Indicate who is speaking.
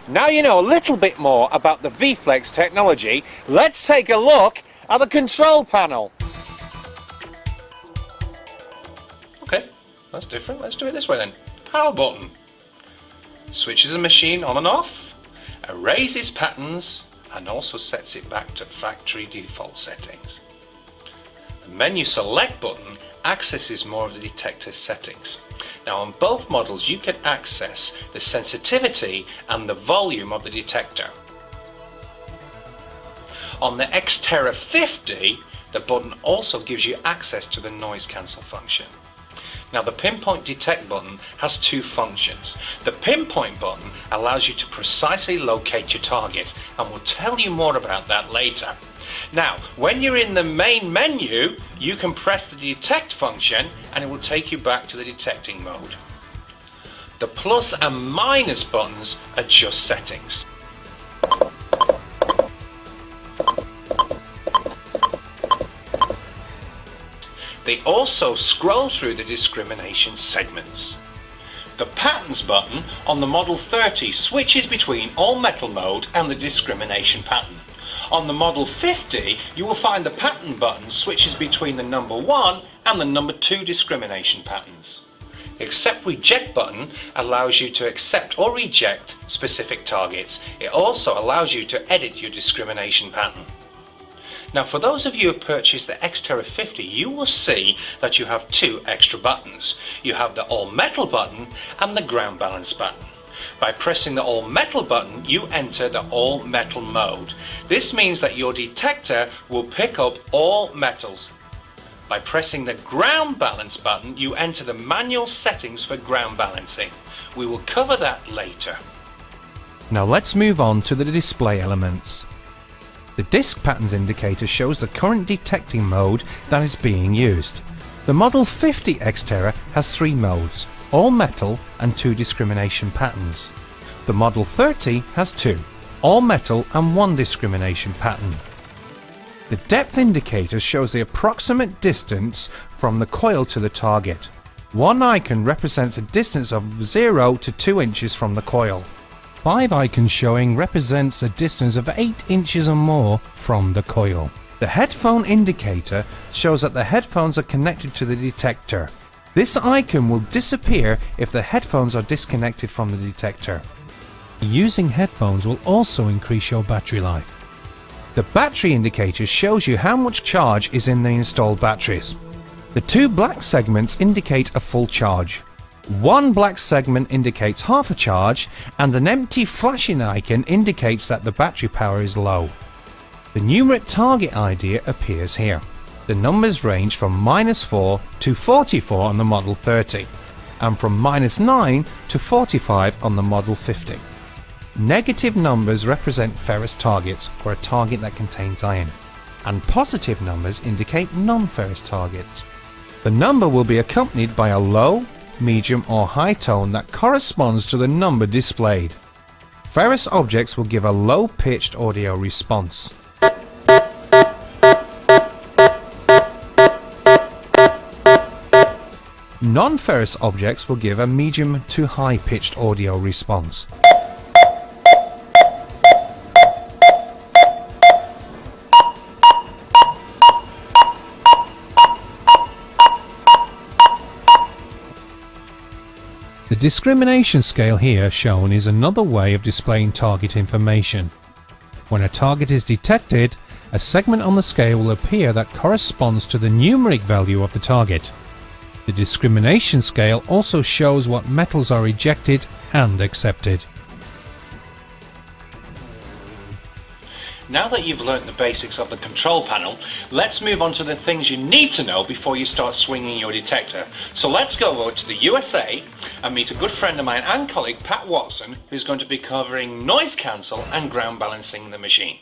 Speaker 1: Now you know a little bit more about the V-Flex technology, let's take a look at the control panel.
Speaker 2: Okay, that's different. Let's do it this way then. Power button. Switches the machine on and off, erases patterns, and also sets it back to factory default settings. The menu select button accesses more of the detector's settings. Now on both models you can access the sensitivity and the volume of the detector. On the TERRA 50, the button also gives you access to the noise cancel function. Now the pinpoint detect button has two functions. The pinpoint button allows you to precisely locate your target, and we'll tell you more about that later. Now when you're in the main menu you can press the detect function and it will take you back to the detecting mode. The plus and minus buttons adjust settings. They also scroll through the discrimination segments. The patterns button on the Model 30 switches between all metal mode and the discrimination pattern. On the Model 50 you will find the pattern button switches between the number 1 and the number 2 discrimination patterns. The accept reject button allows you to accept or reject specific targets. It also allows you to edit your discrimination pattern. Now for those of you who have purchased the TERRA 50, you will see that you have two extra buttons. You have the all metal button and the ground balance button. By pressing the all metal button you enter the all metal mode. This means that your detector will pick up all metals. By pressing the ground balance button you enter the manual settings for ground balancing. We will cover that later.
Speaker 3: Now let's move on to the display elements. The disc patterns indicator shows the current detecting mode that is being used. The Model 50 TERRA has three modes, all metal and two discrimination patterns. The Model 30 has two, all metal and one discrimination pattern. The depth indicator shows the approximate distance from the coil to the target. One icon represents a distance of 0 to 2 inches from the coil. 5 icons showing represents a distance of 8 inches or more from the coil. The headphone indicator shows that the headphones are connected to the detector. This icon will disappear if the headphones are disconnected from the detector. Using headphones will also increase your battery life. The battery indicator shows you how much charge is in the installed batteries. The two black segments indicate a full charge. One black segment indicates half a charge and an empty flashing icon indicates that the battery power is low. The numeric target ID appears here. The numbers range from -4 to 44 on the Model 30 and from -9 to 45 on the Model 50. Negative numbers represent ferrous targets or a target that contains iron, and positive numbers indicate non-ferrous targets. The number will be accompanied by a low, medium or high tone that corresponds to the number displayed. Ferrous objects will give a low-pitched audio response. Non-ferrous objects will give a medium to high-pitched audio response. The discrimination scale here shown is another way of displaying target information. When a target is detected, a segment on the scale will appear that corresponds to the numeric value of the target. The discrimination scale also shows what metals are rejected and accepted.
Speaker 2: Now that you've learnt the basics of the control panel, let's move on to the things you need to know before you start swinging your detector. So let's go over to the USA and meet a good friend of mine and colleague, Pat Watson, who's going to be covering noise cancel and ground balancing the machine.